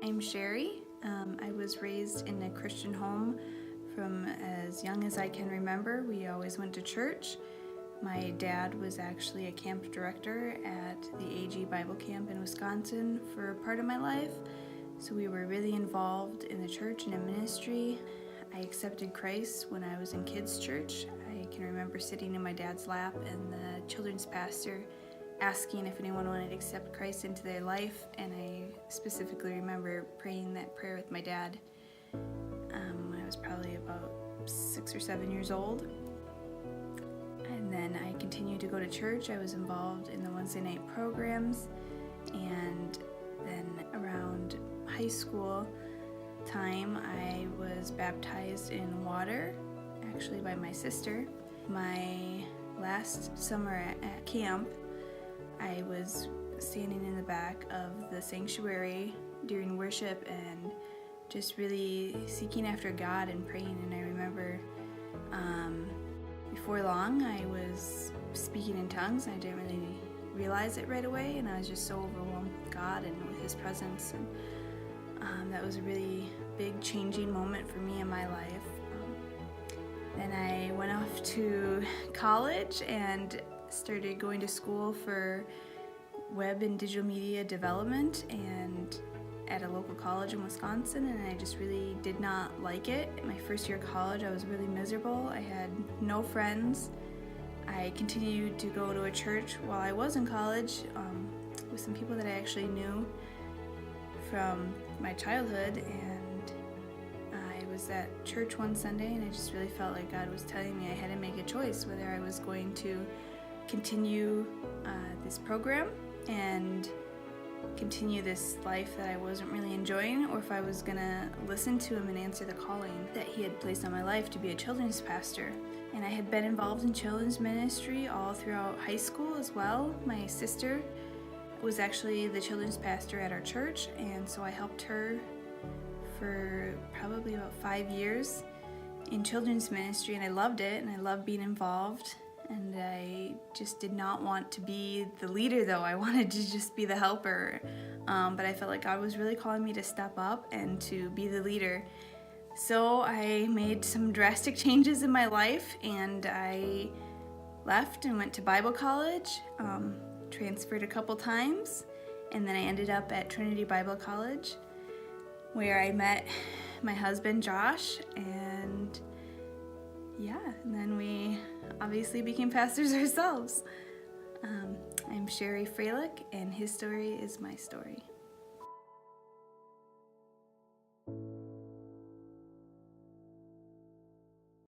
I'm Cheri. I was raised in a Christian home from as young as I can remember. We always went to church. My dad was actually a camp director at the AG Bible Camp in Wisconsin for part of my life, so we were really involved in the church and in ministry. I accepted Christ when I was in kids' church. I can remember sitting in my dad's lap and the children's pastor asking if anyone wanted to accept Christ into their life, and I specifically remember praying that prayer with my dad when I was probably about 6 or 7 years old. And then I continued to go to church. I was involved in the Wednesday night programs, and then around high school time I was baptized in water, actually by my sister. My last summer at camp, I was standing in the back of the sanctuary during worship and just really seeking after God and praying. And I remember before long I was speaking in tongues, and I didn't really realize it right away, and I was just so overwhelmed with God and with His presence. And that was a really big changing moment for me in my life. Then I went off to college and started going to school for web and digital media development, and at a local college in Wisconsin, and I just really did not like it. My first year of college I was really miserable. I had no friends. I continued to go to a church while I was in college with some people that I actually knew from my childhood, and I was at church one Sunday and I just really felt like God was telling me I had to make a choice whether I was going to continue this program and continue this life that I wasn't really enjoying, or if I was gonna listen to Him and answer the calling that He had placed on my life to be a children's pastor. And I had been involved in children's ministry all throughout high school as well. My sister was actually the children's pastor at our church, and so I helped her for probably about 5 years in children's ministry, and I loved it, and I loved being involved. And I just did not want to be the leader, though. I wanted to just be the helper. But I felt like God was really calling me to step up and to be the leader. So I made some drastic changes in my life, and I left and went to Bible college, transferred a couple times, and then I ended up at Trinity Bible College, where I met my husband, Josh, and then we obviously became pastors ourselves. I'm Cheri Froelich, and his story is my story.